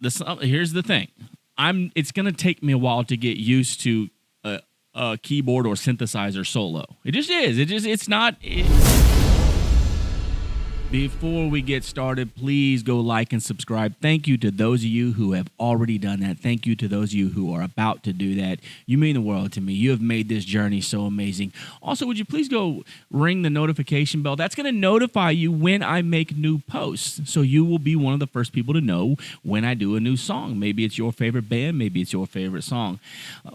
Here's the thing. It's gonna take me a while to get used to a keyboard or synthesizer solo. It just is. It's not. Before we get started, please go like and subscribe. Thank you to those of you who have already done that. Thank you to those of you who are about to do that. You mean the world to me. You have made this journey so amazing. Also, would you please go ring the notification bell? That's going to notify you when I make new posts. So you will be one of the first people to know when I do a new song. Maybe it's your favorite band. Maybe it's your favorite song.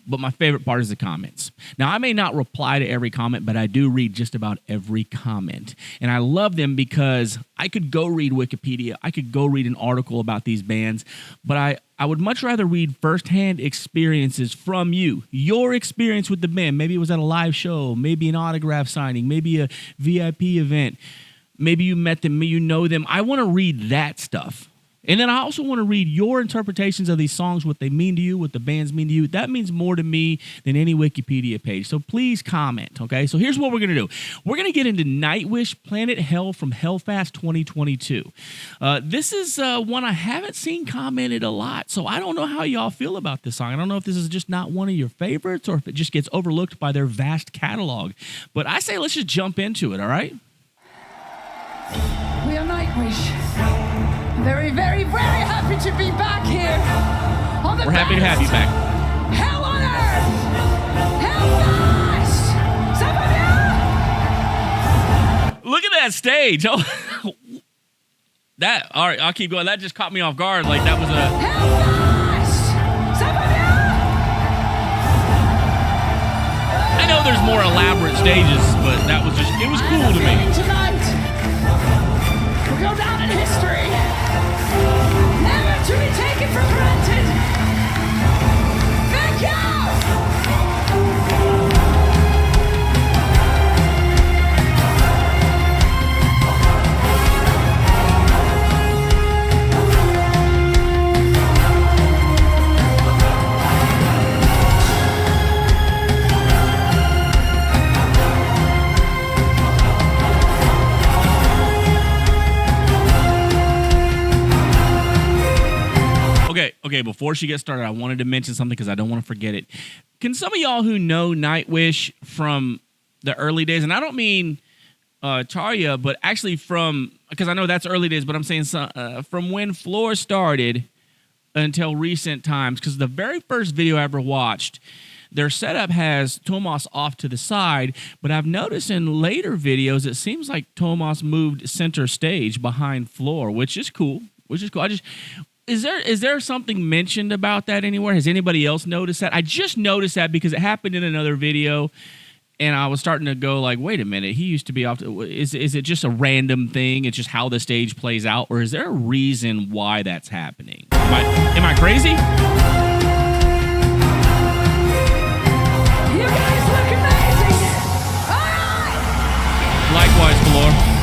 But my favorite part is the comments. Now, I may not reply to every comment, but I do read just about every comment. And I love them because I could go read Wikipedia. I could go read an article about these bands, but I would much rather read firsthand experiences from you, your experience with the band. Maybe it was at a live show, maybe an autograph signing, maybe a VIP event. Maybe you met them, you know them. I want to read that stuff. And then I also want to read your interpretations of these songs, what they mean to you, what the bands mean to you. That means more to me than any Wikipedia page. So please comment, okay? So here's what we're going to do. We're going to get into Nightwish, Planet Hell from Hellfest 2022. This is one I haven't seen commented a lot, so I don't know how y'all feel about this song. I don't know if this is just not one of your favorites or if it just gets overlooked by their vast catalog. But I say let's just jump into it, all right? We are Nightwish. Very, very, very happy to be back here. We're happy to have you back. Hell on Earth! Hellfest! Some of you! Look at that stage. Oh, all right, I'll keep going. That just caught me off guard. Like that was a... Hellfest! Some of you! I know there's more elaborate stages, but that was just... It was cool to me. Tonight, we'll go down in history. Never to be taken for granted. Thank you! Okay, before she gets started, I wanted to mention something because I don't want to forget it. Can some of y'all who know Nightwish from the early days, and I don't mean Tarja, but actually from, because I know that's early days, but I'm saying from when Floor started until recent times, because the very first video I ever watched, their setup has Tomas off to the side, but I've noticed in later videos, it seems like Tomas moved center stage behind Floor, which is cool. Is there something mentioned about that anywhere? Has anybody else noticed that? I just noticed that because it happened in another video, and I was starting to go like, wait a minute, he used to be off to... Is it just a random thing? It's just how the stage plays out? Or is there a reason why that's happening? Am I crazy? You guys look amazing! All right! Likewise, Floor.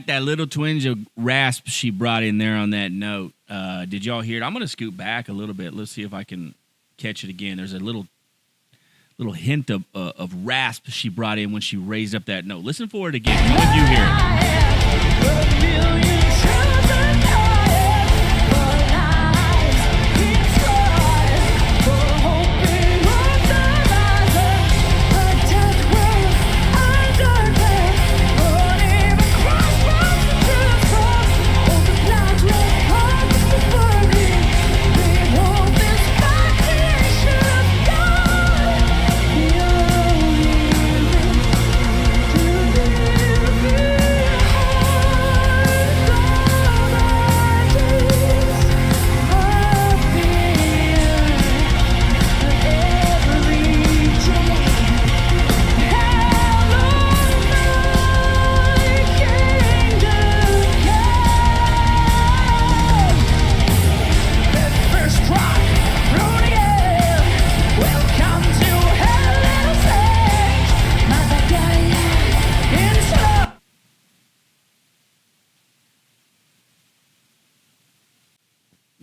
That little twinge of rasp she brought in there on that note. Did y'all hear it? I'm going to scoot back a little bit. Let's see if I can catch it again. There's a little hint of rasp she brought in when she raised up that note. Listen for it again. When you hear it.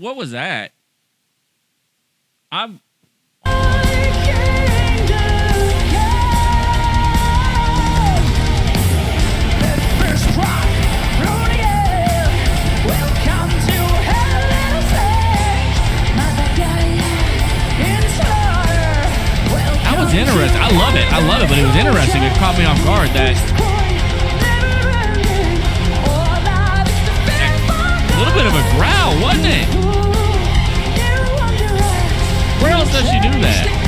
What was that? I'm. That was interesting. I love it. I love it, but it was interesting. It caught me off guard that a little bit of a growl, wasn't it? Where else does she do that?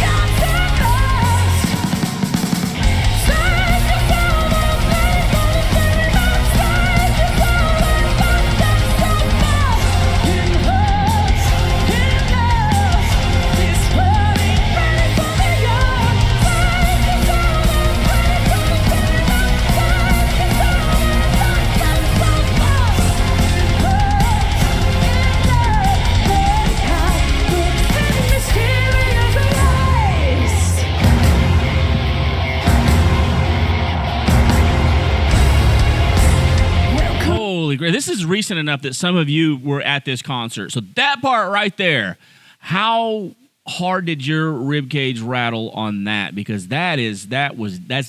This is recent enough that some of you were at this concert. So that part right there, how hard did your rib cage rattle on that? Because that's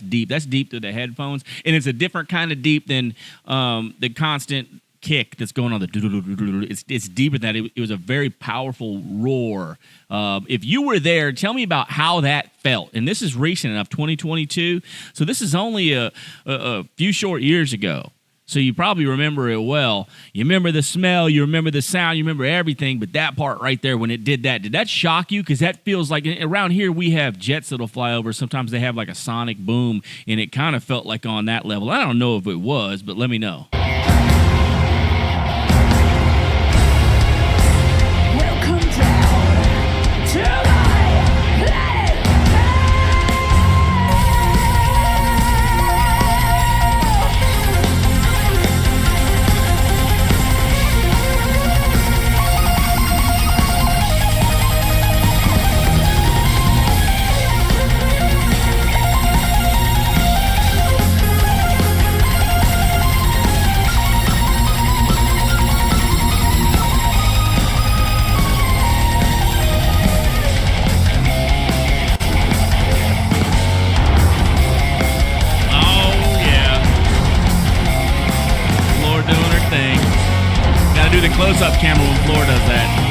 deep. That's deep through the headphones, and it's a different kind of deep than the constant kick that's going on the. It's deeper than that. It was a very powerful roar. If you were there, tell me about how that felt. And this is recent enough, 2022. So this is only a few short years ago. So you probably remember it well. You remember the smell, you remember the sound, you remember everything, but that part right there when it did that shock you? Because that feels like, around here we have jets that'll fly over. Sometimes they have like a sonic boom, and it kind of felt like on that level. I don't know if it was, but let me know. Welcome down to my planet. Do the close-up camera when Floor does that.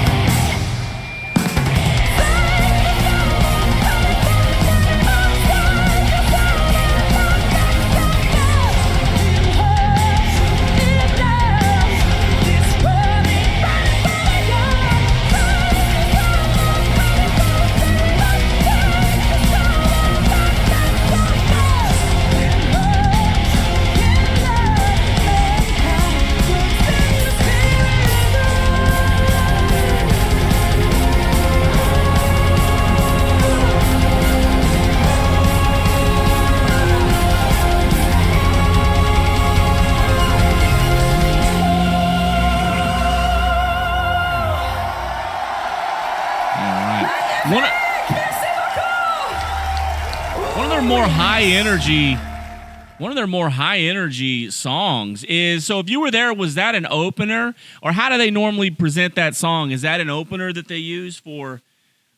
One of their more high energy songs is, so if you were there, was that an opener, or how do they normally present that song? Is that an opener that they use for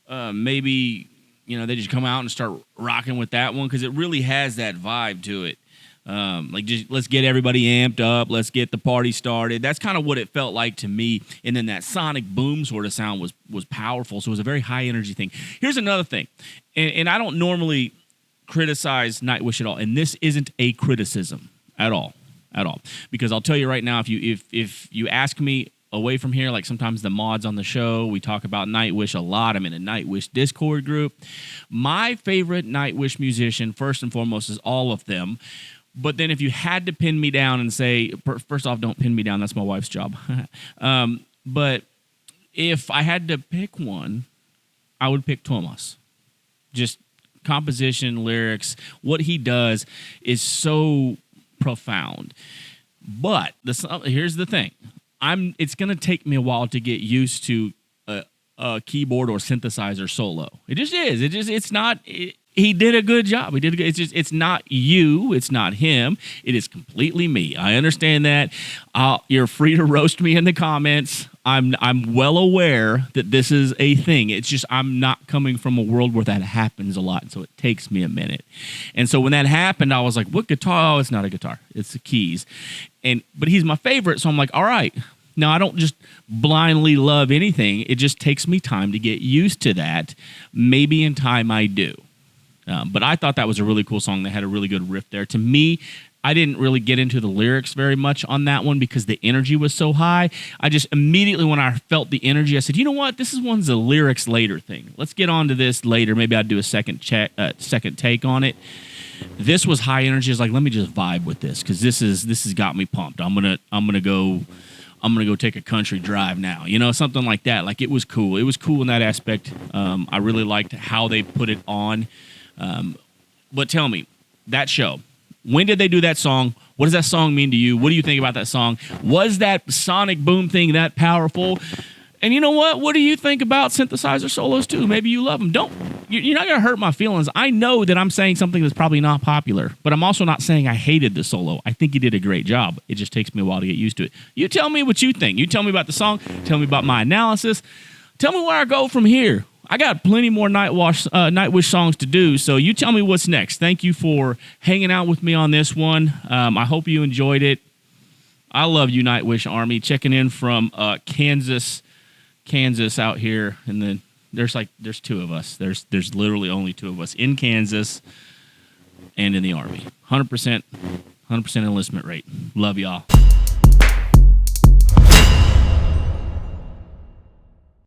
maybe, they just come out and start rocking with that one? Because it really has that vibe to it. Like, just let's get everybody amped up, let's get the party started. That's kind of what it felt like to me. And then that sonic boom sort of sound was powerful. So it was a very high energy thing. Here's another thing, and I don't normally criticize Nightwish at all, and this isn't a criticism at all, because I'll tell you right now, if you ask me away from here, like sometimes the mods on the show, we talk about Nightwish a lot. I'm in a Nightwish Discord group. My favorite Nightwish musician, first and foremost, is all of them. But then if you had to pin me down and say, first off, don't pin me down, that's my wife's job. But if I had to pick one, I would pick Thomas. Just composition, lyrics, what he does is so profound. But here's the thing. It's going to take me a while to get used to a keyboard or synthesizer solo. It just is. It's not... He did a good job. It's not you. It's not him. It is completely me. I understand that. You're free to roast me in the comments. I'm well aware that this is a thing. It's just I'm not coming from a world where that happens a lot, so it takes me a minute. And so when that happened, I was like, "What guitar? Oh, it's not a guitar. It's the keys." But he's my favorite, so I'm like, "All right." Now I don't just blindly love anything. It just takes me time to get used to that. Maybe in time I do. But I thought that was a really cool song. They had a really good riff there. To me, I didn't really get into the lyrics very much on that one because the energy was so high. I just immediately, when I felt the energy, I said, you know what? This is one's a lyrics later thing. Let's get on to this later. Maybe I'd do a second take on it. This was high energy. I was like, let me just vibe with this because this has got me pumped. I'm gonna go take a country drive now. You know, something like that. Like it was cool. It was cool in that aspect. I really liked how they put it on. But tell me, that show. When did they do that song? What does that song mean to you? What do you think about that song? Was that sonic boom thing that powerful? And you know what? What do you think about synthesizer solos too? Maybe you love them. You're not going to hurt my feelings. I know that I'm saying something that's probably not popular, but I'm also not saying I hated the solo. I think he did a great job. It just takes me a while to get used to it. You tell me what you think. You tell me about the song. Tell me about my analysis. Tell me where I go from here. I got plenty more Nightwish songs to do, so you tell me what's next. Thank you for hanging out with me on this one. I hope you enjoyed it. I love you, Nightwish Army. Checking in from Kansas out here, and then there's two of us. There's literally only two of us in Kansas and in the Army. 100% enlistment rate. Love y'all.